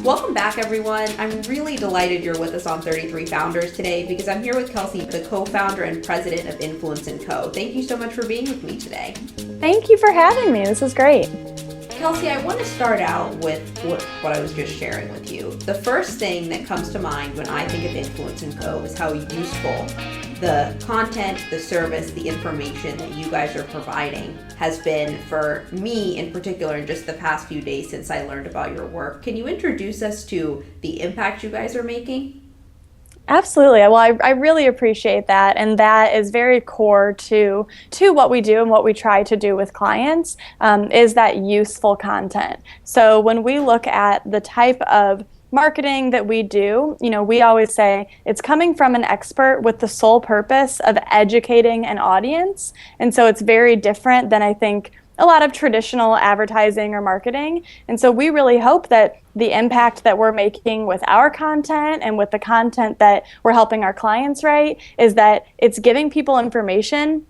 Welcome back, everyone. I'm really delighted you're with us on 33 Founders today because I'm here with Kelsey, the co-founder and president of Influence & Co. Thank you so much for being with me today. Thank you for having me. This is great. Kelsey, I want to start out with what I was just sharing with you. The first thing that comes to mind when I think of Influence & Co. is how useful the content, the service, the information that you guys are providing has been for me in particular in just the past few days since I learned about your work. Can you introduce us to the impact you guys are making? Absolutely. Well, I really appreciate that. And that is very core to what we do and what we try to do with clients, is that useful content. So when we look at the type of marketing that we do, we always say it's coming from an expert with the sole purpose of educating an audience. And so it's very different than I think a lot of traditional advertising or marketing. And so we really hope that the impact that we're making with our content and with the content that we're helping our clients write is that it's giving people information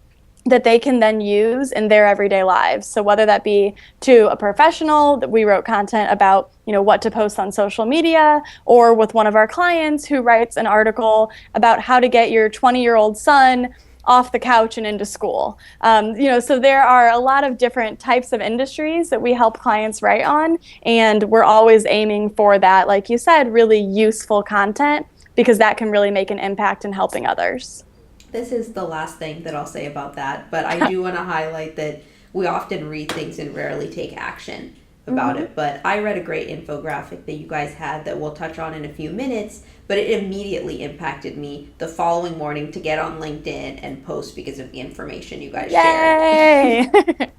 that they can then use in their everyday lives. So whether that be to a professional that we wrote content about, what to post on social media, or with one of our clients who writes an article about how to get your 20-year-old son off the couch and into school. So there are a lot of different types of industries that we help clients write on, and we're always aiming for that, like you said, really useful content, because that can really make an impact in helping others. This is the last thing that I'll say about that, but I do want to highlight that we often read things and rarely take action about it. But I read a great infographic that you guys had that we'll touch on in a few minutes, but it immediately impacted me the following morning to get on LinkedIn and post because of the information you guys shared. Yay!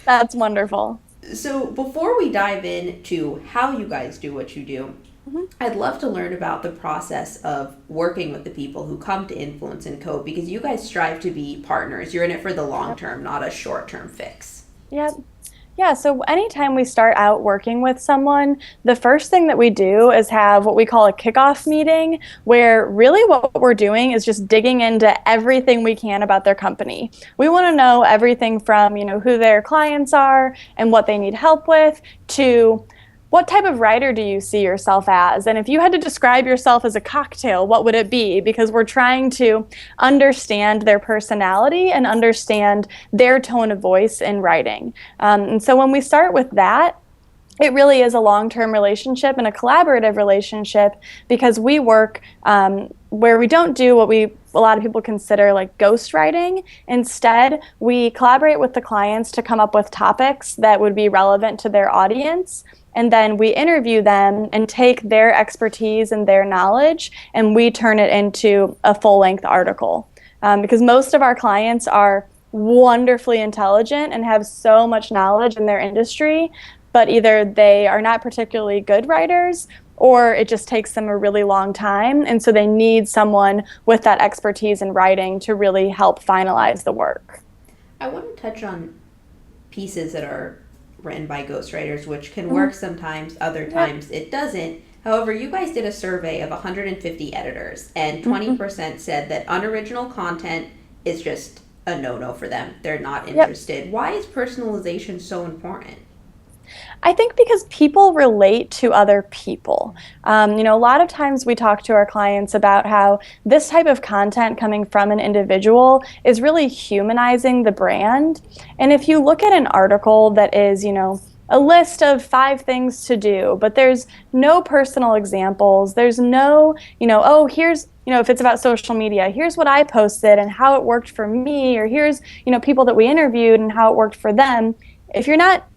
That's wonderful. So before we dive into how you guys do what you do, I'd love to learn about the process of working with the people who come to Influence & Co. because you guys strive to be partners. You're in it for the long term, not a short-term fix. Yep. Yeah, so anytime we start out working with someone, the first thing that we do is have what we call a kickoff meeting, where really what we're doing is just digging into everything we can about their company. We want to know everything from, who their clients are and what they need help with, to what type of writer do you see yourself as? And if you had to describe yourself as a cocktail, what would it be? Because we're trying to understand their personality and understand their tone of voice in writing. And so when we start with that, it really is a long-term relationship and a collaborative relationship, because we work where we don't do what a lot of people consider like ghostwriting. Instead, we collaborate with the clients to come up with topics that would be relevant to their audience. And then we interview them and take their expertise and their knowledge, and we turn it into a full-length article. Because most of our clients are wonderfully intelligent and have so much knowledge in their industry, but either they are not particularly good writers, or it just takes them a really long time. And so they need someone with that expertise in writing to really help finalize the work. I want to touch on pieces that are written by ghostwriters, which can work sometimes, other times it doesn't. However, you guys did a survey of 150 editors, and 20% said that unoriginal content is just a no-no for them. They're not interested. Why is personalization so important? I think because people relate to other people. A lot of times we talk to our clients about how this type of content coming from an individual is really humanizing the brand. And if you look at an article that is, a list of 5 things to do, but there's no personal examples, there's no, here's, if it's about social media, here's what I posted and how it worked for me, or here's, people that we interviewed and how it worked for them. If you're not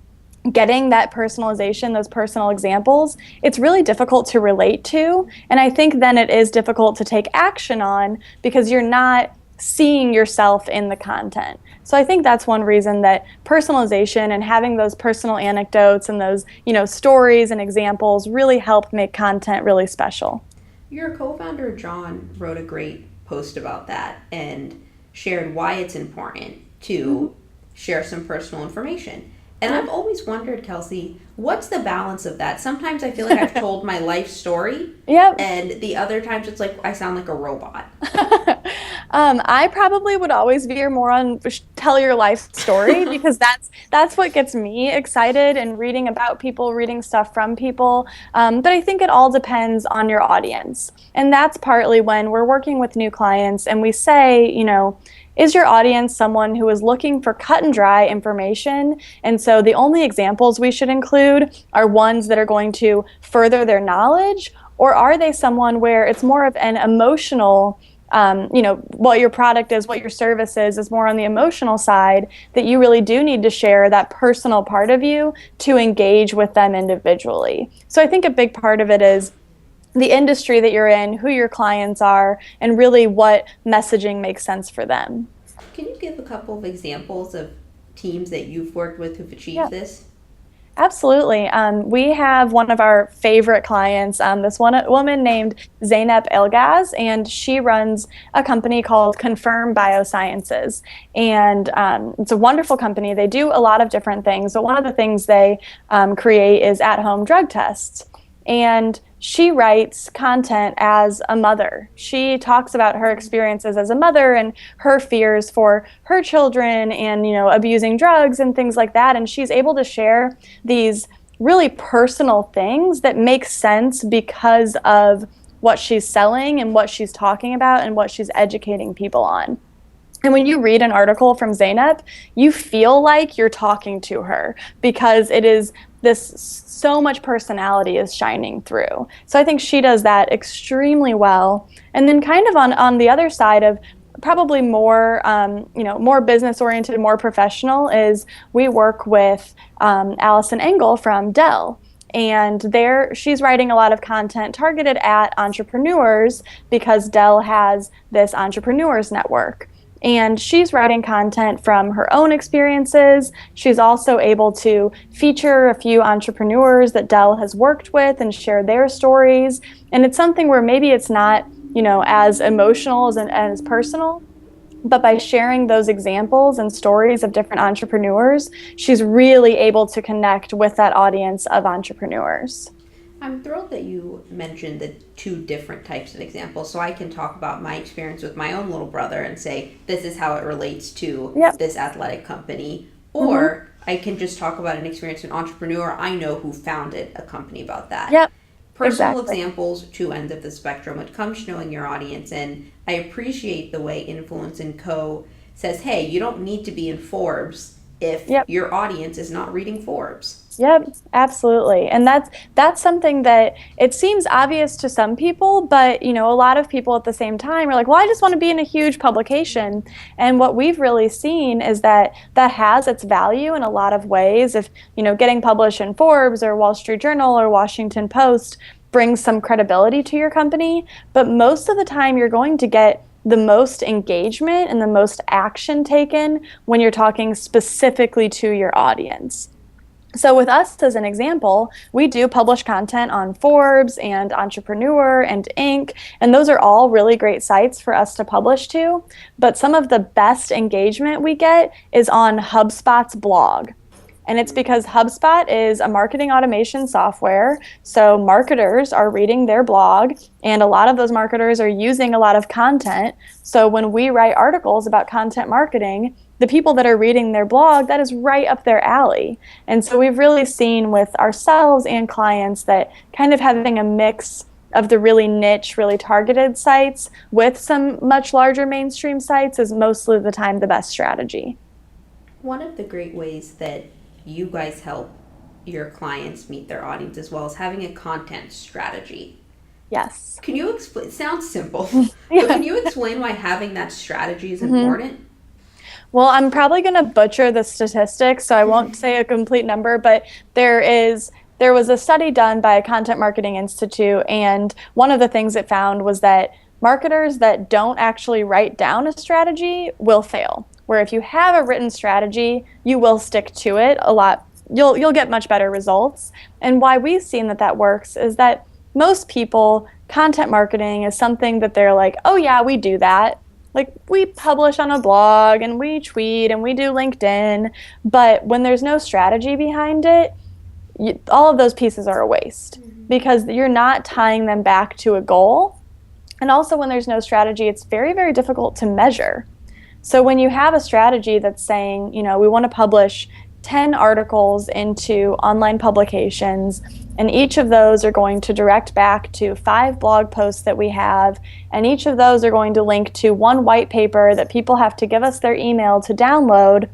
getting that personalization, those personal examples, it's really difficult to relate to. And I think then it is difficult to take action on, because you're not seeing yourself in the content. So I think that's one reason that personalization and having those personal anecdotes and those, stories and examples really help make content really special. Your co-founder, John, wrote a great post about that and shared why it's important to share some personal information. And I've always wondered, Kelsey, what's the balance of that? Sometimes I feel like I've told my life story, and the other times it's like I sound like a robot. I probably would always veer more on tell your life story because that's what gets me excited and reading about people, reading stuff from people. But I think it all depends on your audience. And that's partly when we're working with new clients and we say, is your audience someone who is looking for cut and dry information? And so the only examples we should include are ones that are going to further their knowledge, or are they someone where it's more of an emotional, what your product is, what your service is more on the emotional side, that you really do need to share that personal part of you to engage with them individually. So I think a big part of it is the industry that you're in, who your clients are, and really what messaging makes sense for them. Can you give a couple of examples of teams that you've worked with who've achieved Yeah. this? Absolutely. We have one of our favorite clients, this one woman named Zainab Elgaz, and she runs a company called Confirm Biosciences. And it's a wonderful company. They do a lot of different things. So one of the things they create is at-home drug tests. And she writes content as a mother. She talks about her experiences as a mother and her fears for her children and, abusing drugs and things like that. And she's able to share these really personal things that make sense because of what she's selling and what she's talking about and what she's educating people on. And when you read an article from Zainab, you feel like you're talking to her because it is so much personality is shining through. So I think she does that extremely well. And then kind of on the other side of probably more, more business oriented, more professional is we work with Allison Engel from Dell. And she's writing a lot of content targeted at entrepreneurs because Dell has this entrepreneurs network. And she's writing content from her own experiences. She's also able to feature a few entrepreneurs that Dell has worked with and share their stories. And it's something where maybe it's not, as emotional as personal, but by sharing those examples and stories of different entrepreneurs, she's really able to connect with that audience of entrepreneurs. I'm thrilled that you mentioned the two different types of examples, so I can talk about my experience with my own little brother and say, this is how it relates to this athletic company. Or I can just talk about an experience with an entrepreneur I know who founded a company about that. Yep. Personal Exactly. examples, two ends of the spectrum when it comes to knowing your audience. And I appreciate the way Influence & Co. says, hey, you don't need to be in Forbes if your audience is not reading Forbes. Yep, absolutely. And that's something that it seems obvious to some people, but a lot of people at the same time are like, well, I just want to be in a huge publication. And what we've really seen is that has its value in a lot of ways. If, getting published in Forbes or Wall Street Journal or Washington Post brings some credibility to your company, but most of the time you're going to get the most engagement and the most action taken when you're talking specifically to your audience. So with us as an example, we do publish content on Forbes and Entrepreneur and Inc. And those are all really great sites for us to publish to. But some of the best engagement we get is on HubSpot's blog. And it's because HubSpot is a marketing automation software. So marketers are reading their blog, and a lot of those marketers are using a lot of content. So when we write articles about content marketing, the people that are reading their blog, that is right up their alley. And so we've really seen with ourselves and clients that kind of having a mix of the really niche, really targeted sites with some much larger mainstream sites is mostly the time the best strategy. One of the great ways that you guys help your clients meet their audience as well is having a content strategy. Yes. Can you explain? It sounds simple, but can you explain why having that strategy is important? Well, I'm probably going to butcher the statistics, so I won't say a complete number, but there was a study done by Content Marketing Institute, and one of the things it found was that marketers that don't actually write down a strategy will fail. Where if you have a written strategy, you will stick to it a lot. You'll get much better results. And why we've seen that works is that most people, content marketing is something that they're like, oh yeah, we do that. Like we publish on a blog and we tweet and we do LinkedIn, but when there's no strategy behind it, all of those pieces are a waste because you're not tying them back to a goal. And also when there's no strategy, it's very, very difficult to measure. So when you have a strategy that's saying, we want to publish 10 articles into online publications, and each of those are going to direct back to 5 blog posts that we have, and each of those are going to link to one white paper that people have to give us their email to download,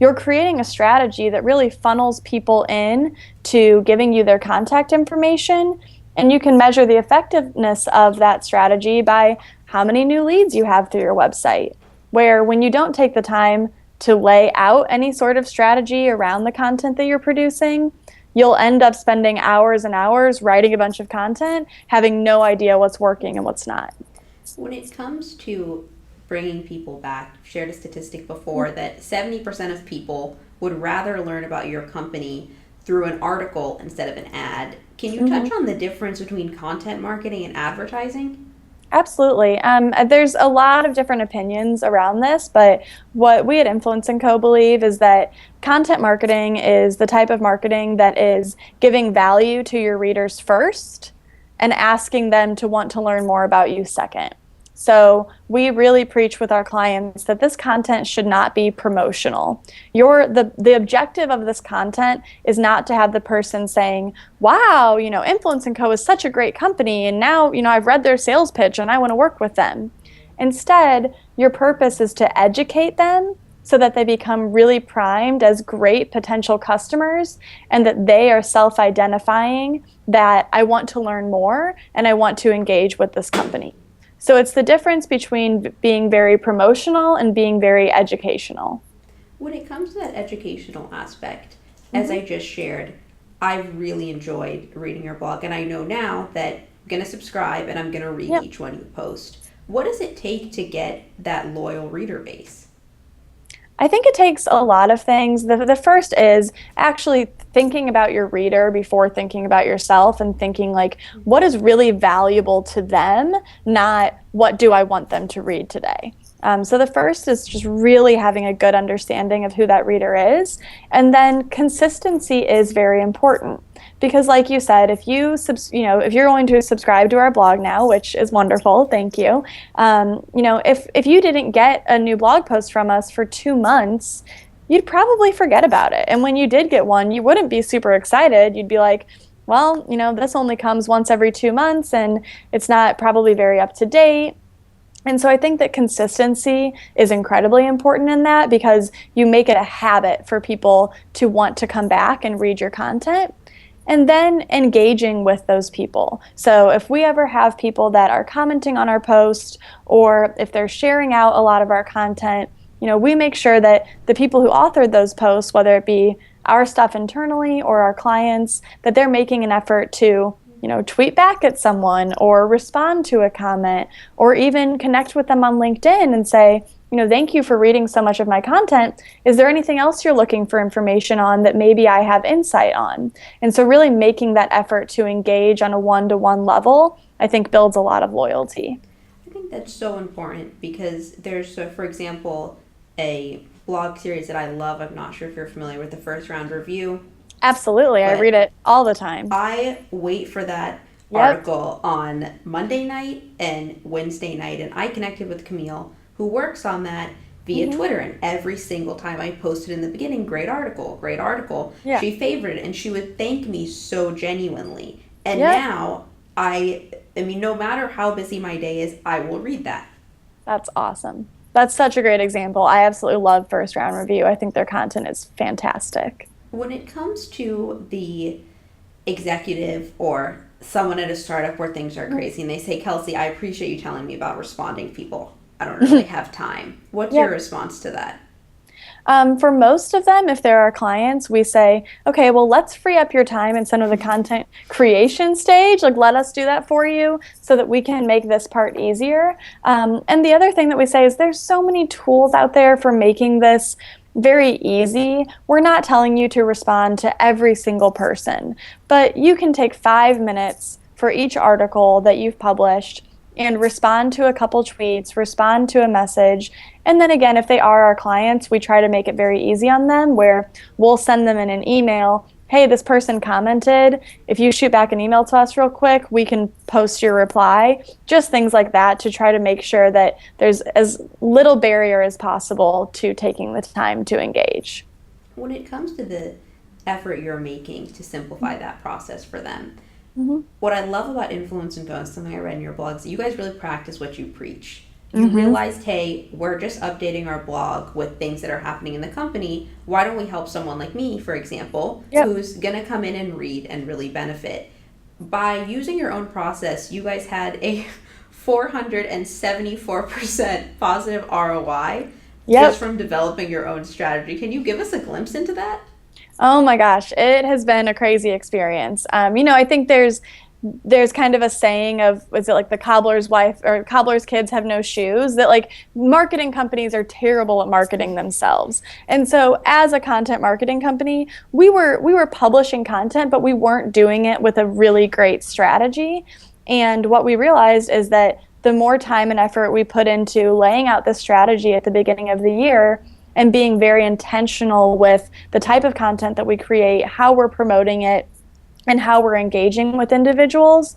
you're creating a strategy that really funnels people in to giving you their contact information. And you can measure the effectiveness of that strategy by how many new leads you have through your website. Where when you don't take the time to lay out any sort of strategy around the content that you're producing, you'll end up spending hours and hours writing a bunch of content, having no idea what's working and what's not. When it comes to bringing people back, I've shared a statistic before that 70% of people would rather learn about your company through an article instead of an ad. Can you touch on the difference between content marketing and advertising? Absolutely. There's a lot of different opinions around this, but what we at Influence & Co. believe is that content marketing is the type of marketing that is giving value to your readers first and asking them to want to learn more about you second. So we really preach with our clients that this content should not be promotional. The objective of this content is not to have the person saying, wow, Influence & Co. is such a great company, and now, I've read their sales pitch and I want to work with them. Instead, your purpose is to educate them so that they become really primed as great potential customers, and that they are self-identifying that I want to learn more and I want to engage with this company. So it's the difference between being very promotional and being very educational. When it comes to that educational aspect, as I just shared, I've really enjoyed reading your blog, and I know now that I'm going to subscribe and I'm going to read each one you post. What does it take to get that loyal reader base? I think it takes a lot of things. The first is actually thinking about your reader before thinking about yourself, and thinking like, what is really valuable to them, not what do I want them to read today. So the first is just really having a good understanding of who that reader is. And then consistency is very important. Because like you said, if if you're going to subscribe to our blog now, which is wonderful, thank you. If you didn't get a new blog post from us for 2 months, you'd probably forget about it. And when you did get one, you wouldn't be super excited. You'd be like, well, this only comes once every 2 months, and it's not probably very up to date. And so I think that consistency is incredibly important in that, because you make it a habit for people to want to come back and read your content. And then engaging with those people. So if we ever have people that are commenting on our post, or if they're sharing out a lot of our content, we make sure that the people who authored those posts, whether it be our stuff internally or our clients, that they're making an effort to tweet back at someone, or respond to a comment, or even connect with them on LinkedIn and say, thank you for reading so much of my content. Is there anything else you're looking for information on that maybe I have insight on? And so really making that effort to engage on a one-to-one level, I think builds a lot of loyalty. I think that's so important, because there's, for example, a blog series that I love. I'm not sure if you're familiar with the First Round Review. Absolutely. I read it all the time. I wait for that article on Monday night and Wednesday night, and I connected with Camille, who works on that via Twitter, and every single time I posted in the beginning, great article, she favorited it, and she would thank me so genuinely. And now no matter how busy my day is, I will read that. That's awesome. That's such a great example. I absolutely love First Round Review. I think their content is fantastic. When it comes to the executive or someone at a startup where things are crazy, and they say, Kelsey, I appreciate you telling me about responding to people. I don't really have time. What's your response to that? For most of them, if they're our clients, we say, okay, well, let's free up your time instead of the content creation stage. Like, let us do that for you so that we can make this part easier. And the other thing that we say is there's so many tools out there for making this very easy. We're not telling you to respond to every single person, but you can take 5 minutes for each article that you've published and respond to a couple tweets, respond to a message. And then again, if they are our clients, we try to make it very easy on them, where we'll send them in an email, hey, this person commented. If you shoot back an email to us real quick, we can post your reply. Just things like that to try to make sure that there's as little barrier as possible to taking the time to engage. When it comes to the effort you're making to simplify that process for them, what I love about Influence and Go, something I read in your blogs, you guys really practice what you preach. You realized, hey, we're just updating our blog with things that are happening in the company. Why don't we help someone like me, for example, who's going to come in and read and really benefit? By using your own process, you guys had a 474% positive ROI just from developing your own strategy. Can you give us a glimpse into that? Oh my gosh, it has been a crazy experience. I think there's kind of a saying of, is it like the cobbler's wife or cobbler's kids have no shoes, that like marketing companies are terrible at marketing themselves. And so as a content marketing company, we were publishing content, but we weren't doing it with a really great strategy. And what we realized is that the more time and effort we put into laying out the strategy at the beginning of the year and being very intentional with the type of content that we create, how we're promoting it, and how we're engaging with individuals,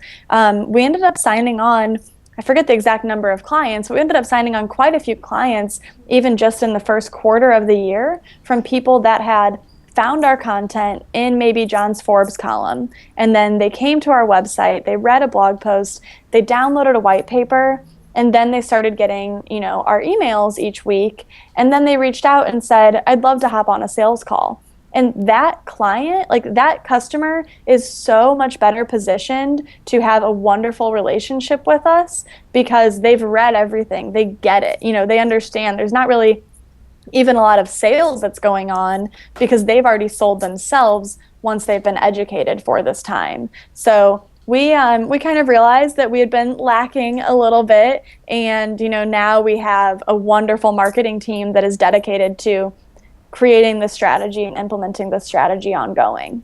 we ended up signing on, I forget the exact number of clients, but we ended up signing on quite a few clients, even just in the first quarter of the year, from people that had found our content in maybe John's Forbes column, and then they came to our website, they read a blog post, they downloaded a white paper, and then they started getting, our emails each week, and then they reached out and said, I'd love to hop on a sales call. And that client, like that customer, is so much better positioned to have a wonderful relationship with us because they've read everything. They get it. They understand there's not really even a lot of sales that's going on because they've already sold themselves once they've been educated for this time. So we kind of realized that we had been lacking a little bit. And, now we have a wonderful marketing team that is dedicated to creating the strategy and implementing the strategy ongoing.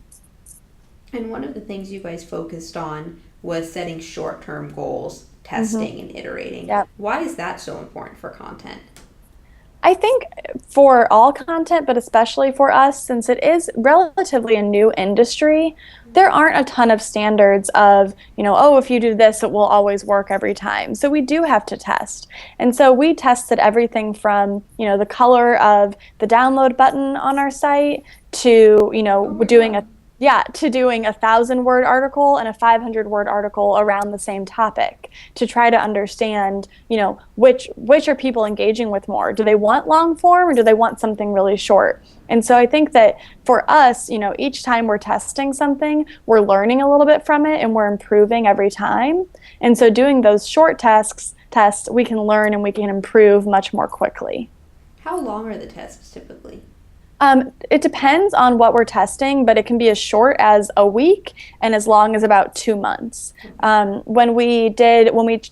And one of the things you guys focused on was setting short-term goals, testing and iterating. Yep. Why is that so important for content? I think for all content, but especially for us, since it is relatively a new industry, there aren't a ton of standards of, if you do this, it will always work every time. So we do have to test. And so we tested everything from, the color of the download button on our site to, doing a 1,000-word article and a 500-word article around the same topic to try to understand, which are people engaging with more? Do they want long form or do they want something really short? And so I think that for us, each time we're testing something, we're learning a little bit from it and we're improving every time. And so doing those short tests, we can learn and we can improve much more quickly. How long are the tests typically? It depends on what we're testing, but it can be as short as a week and as long as about 2 months. When we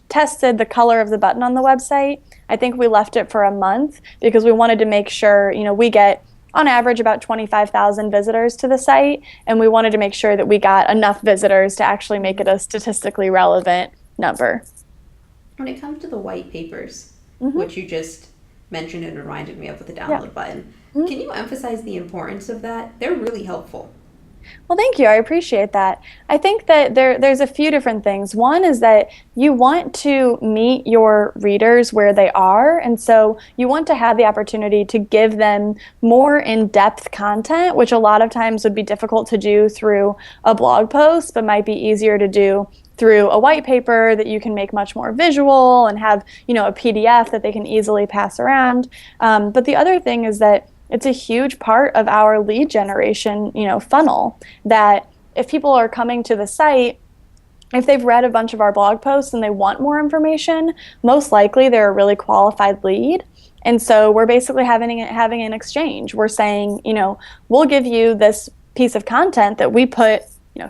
tested the color of the button on the website, I think we left it for a month because we wanted to make sure, we get on average about 25,000 visitors to the site, and we wanted to make sure that we got enough visitors to actually make it a statistically relevant number. When it comes to the white papers, which you just mentioned and reminded me of with the download button, can you emphasize the importance of that? They're really helpful. Well, thank you. I appreciate that. I think that there's a few different things. One is that you want to meet your readers where they are, and so you want to have the opportunity to give them more in-depth content, which a lot of times would be difficult to do through a blog post, but might be easier to do through a white paper that you can make much more visual and have, a PDF that they can easily pass around. But the other thing is that it's a huge part of our lead generation, funnel, that if people are coming to the site, if they've read a bunch of our blog posts and they want more information, most likely they're a really qualified lead. And so we're basically having an exchange. We're saying, we'll give you this piece of content that we put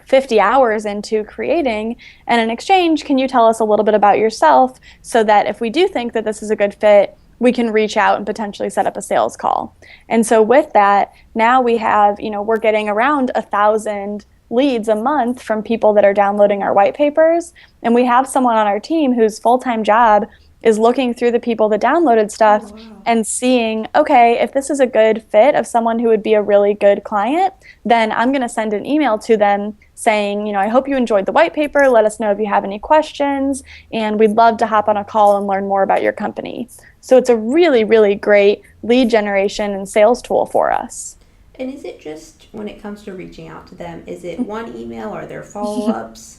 50 hours into creating, and in exchange, can you tell us a little bit about yourself so that if we do think that this is a good fit, we can reach out and potentially set up a sales call. And so with that, now we have, we're getting around 1,000 leads a month from people that are downloading our white papers. And we have someone on our team whose full-time job is looking through the people that downloaded Oh, stuff wow. and seeing, okay, if this is a good fit of someone who would be a really good client, then I'm going to send an email to them saying, I hope you enjoyed the white paper. Let us know if you have any questions, and we'd love to hop on a call and learn more about your company. So it's a really, really great lead generation and sales tool for us. And is it just when it comes to reaching out to them, is it one email or are there follow-ups?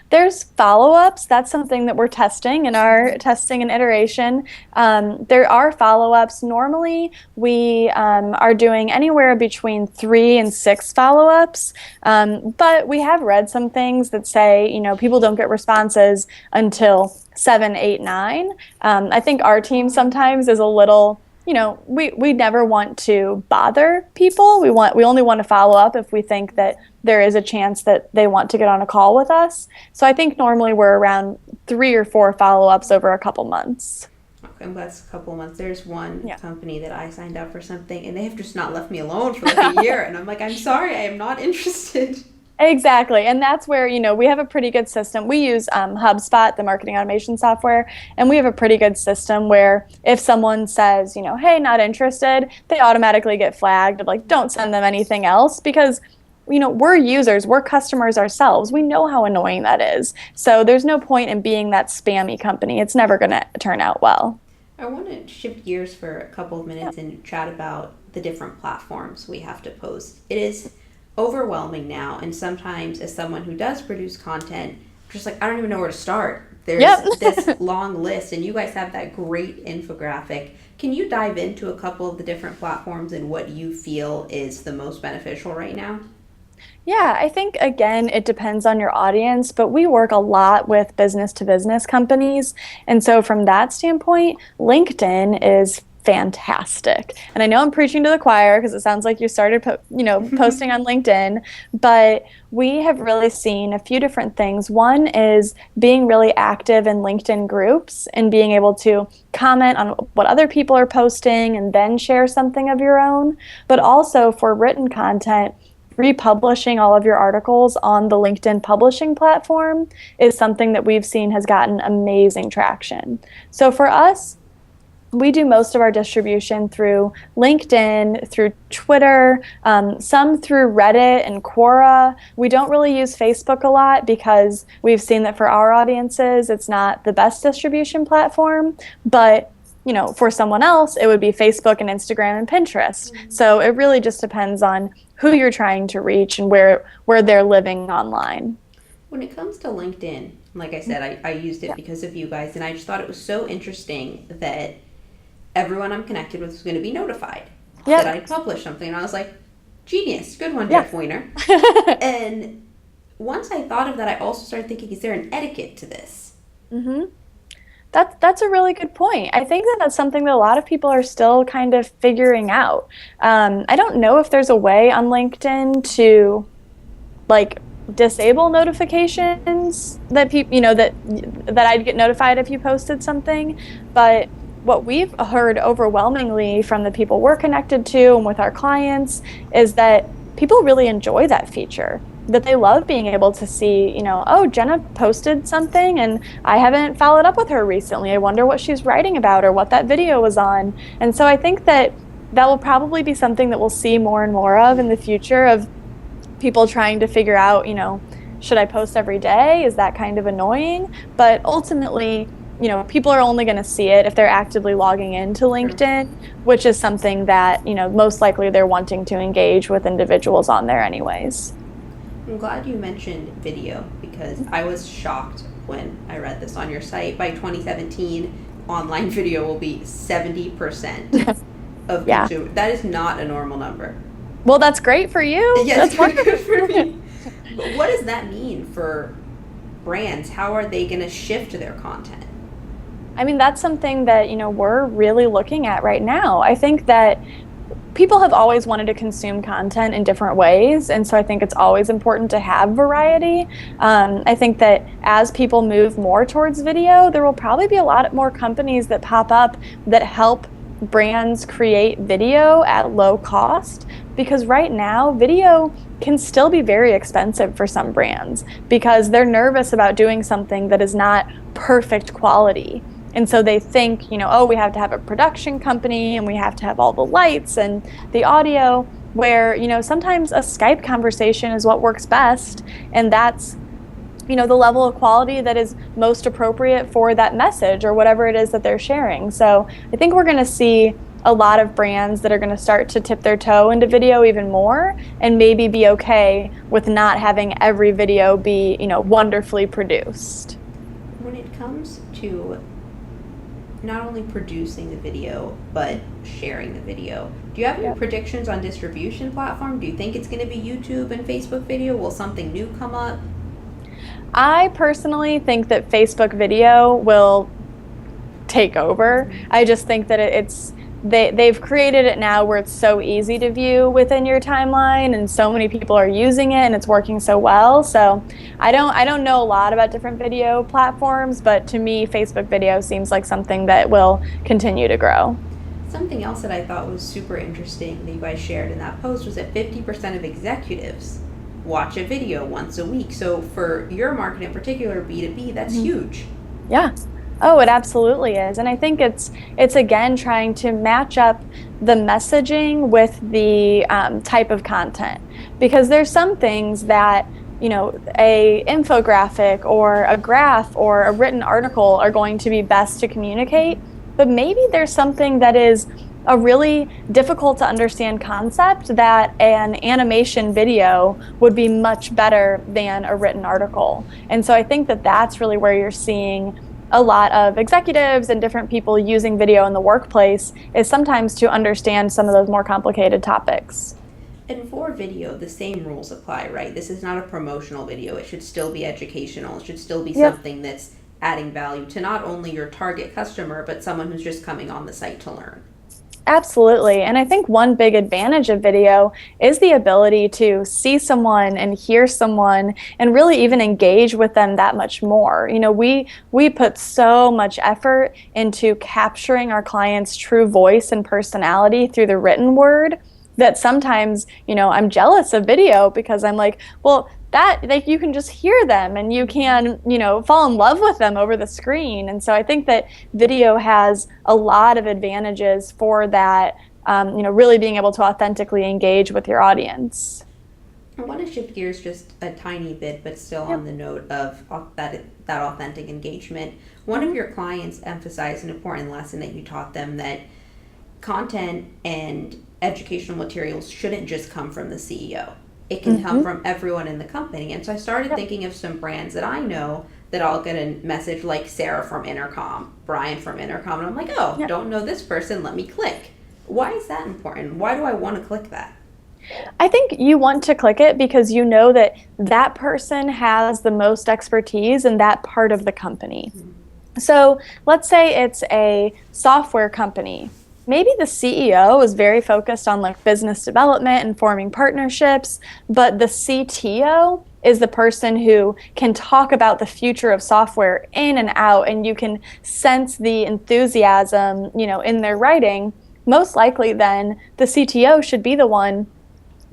There's follow-ups. That's something that we're testing in our testing and iteration. There are follow-ups. Normally, we are doing anywhere between 3 and 6 follow-ups. But we have read some things that say, people don't get responses until 7, 8, 9. I think our team sometimes is a little, we never want to bother people. We only want to follow up if we think that there is a chance that they want to get on a call with us. So I think normally we're around 3 or 4 follow-ups over a couple months. Okay, that's a couple of months. There's one Yeah. company that I signed up for something, and they have just not left me alone for like a year. And I'm like, I'm sorry, I am not interested. Exactly. And that's where, we have a pretty good system. We use HubSpot, the marketing automation software, and we have a pretty good system where if someone says, hey, not interested, they automatically get flagged of like, don't send them anything else, because we're users, we're customers ourselves. We know how annoying that is. So there's no point in being that spammy company. It's never going to turn out well. I want to shift gears for a couple of minutes Yeah. and chat about the different platforms we have to post. It is overwhelming now, and sometimes as someone who does produce content, I'm just like, I don't even know where to start. There's this long list, and you guys have that great infographic. Can you dive into a couple of the different platforms and what you feel is the most beneficial right now? Yeah, I think again, it depends on your audience, but we work a lot with business to business companies. And so from that standpoint, LinkedIn is fantastic. And I know I'm preaching to the choir because it sounds like you started posting on LinkedIn, but we have really seen a few different things. One is being really active in LinkedIn groups and being able to comment on what other people are posting and then share something of your own, but also for written content, republishing all of your articles on the LinkedIn publishing platform is something that we've seen has gotten amazing traction. So for us, we do most of our distribution through LinkedIn, through Twitter, some through Reddit and Quora. We don't really use Facebook a lot because we've seen that for our audiences, it's not the best distribution platform, but for someone else, it would be Facebook and Instagram and Pinterest. Mm-hmm. So it really just depends on who you're trying to reach and where they're living online. When it comes to LinkedIn, like I said, I used it because of you guys, and I just thought it was so interesting that everyone I'm connected with was going to be notified that I published something. And I was like, genius, good one, Jeff Weiner. And once I thought of that, I also started thinking, is there an etiquette to this? Mm-hmm. That's a really good point. I think that's something that a lot of people are still kind of figuring out. I don't know if there's a way on LinkedIn to disable notifications that people, that I'd get notified if you posted something. But what we've heard overwhelmingly from the people we're connected to and with our clients is that people really enjoy that feature, that they love being able to see, oh, Jenna posted something and I haven't followed up with her recently. I wonder what she's writing about or what that video was on. And so I think that will probably be something that we'll see more and more of in the future, of people trying to figure out, should I post every day? Is that kind of annoying? But ultimately, people are only going to see it if they're actively logging into LinkedIn, which is something that, most likely they're wanting to engage with individuals on there anyways. I'm glad you mentioned video because I was shocked when I read this on your site. By 2017, online video will be 70% of consumer. That is not a normal number. Well, that's great for you. Yes, that's wonderful for me. But what does that mean for brands? How are they going to shift their content? I mean, that's something that, we're really looking at right now. I think that people have always wanted to consume content in different ways, and so I think it's always important to have variety. I think that as people move more towards video, there will probably be a lot more companies that pop up that help brands create video at low cost, because right now video can still be very expensive for some brands because they're nervous about doing something that is not perfect quality. And so they think, oh, we have to have a production company and we have to have all the lights and the audio, where, sometimes a Skype conversation is what works best. And that's the level of quality that is most appropriate for that message or whatever it is that they're sharing. So I think we're going to see a lot of brands that are going to start to tip their toe into video even more, and maybe be okay with not having every video be, wonderfully produced. When it comes to not only producing the video, but sharing the video, do you have any predictions on distribution platform? Do you think it's going to be YouTube and Facebook video? Will something new come up? I personally think that Facebook video will take over. I just think that they've created it now where it's so easy to view within your timeline, and so many people are using it and it's working so well. So I don't know a lot about different video platforms, but to me, Facebook video seems like something that will continue to grow. Something else that I thought was super interesting that you guys shared in that post was that 50% of executives watch a video once a week. So for your market in particular, B2B, that's huge. Yeah. Oh, it absolutely is. And I think it's again trying to match up the messaging with the type of content, because there's some things that a infographic or a graph or a written article are going to be best to communicate, but maybe there's something that is a really difficult to understand concept that an animation video would be much better than a written article. And so I think that that's really where you're seeing a lot of executives and different people using video in the workplace, is sometimes to understand some of those more complicated topics. And for video, the same rules apply, right? This is not a promotional video. It should still be educational. It should still be something that's adding value to not only your target customer, but someone who's just coming on the site to learn. Absolutely. And I think one big advantage of video is the ability to see someone and hear someone and really even engage with them that much more. We put so much effort into capturing our clients' true voice and personality through the written word that sometimes, I'm jealous of video, because I'm like, well, that you can just hear them and you can, fall in love with them over the screen. And so I think that video has a lot of advantages for that, really being able to authentically engage with your audience. I want to shift gears just a tiny bit, but still on the note of that authentic engagement. One of your clients emphasized an important lesson that you taught them, that content and educational materials shouldn't just come from the CEO. It can come from everyone in the company. And so I started thinking of some brands that I know that I'll get a message like Sarah from Intercom, Brian from Intercom, and I'm like, don't know this person, let me click. Why is that important? Why do I want to click that? I think you want to click it because you know that that person has the most expertise in that part of the company. So let's say it's a software company. Maybe the CEO is very focused on business development and forming partnerships, but the CTO is the person who can talk about the future of software in and out, and you can sense the enthusiasm, in their writing. Most likely then the CTO should be the one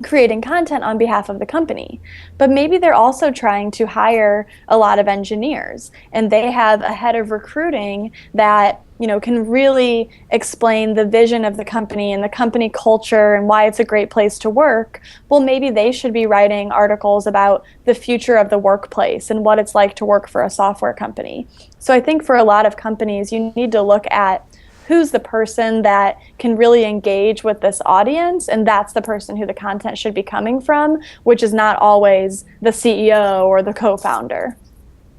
creating content on behalf of the company. But maybe they're also trying to hire a lot of engineers, and they have a head of recruiting that can really explain the vision of the company and the company culture and why it's a great place to work. Well, maybe they should be writing articles about the future of the workplace and what it's like to work for a software company. So I think for a lot of companies, you need to look at who's the person that can really engage with this audience, and that's the person who the content should be coming from, which is not always the CEO or the co-founder.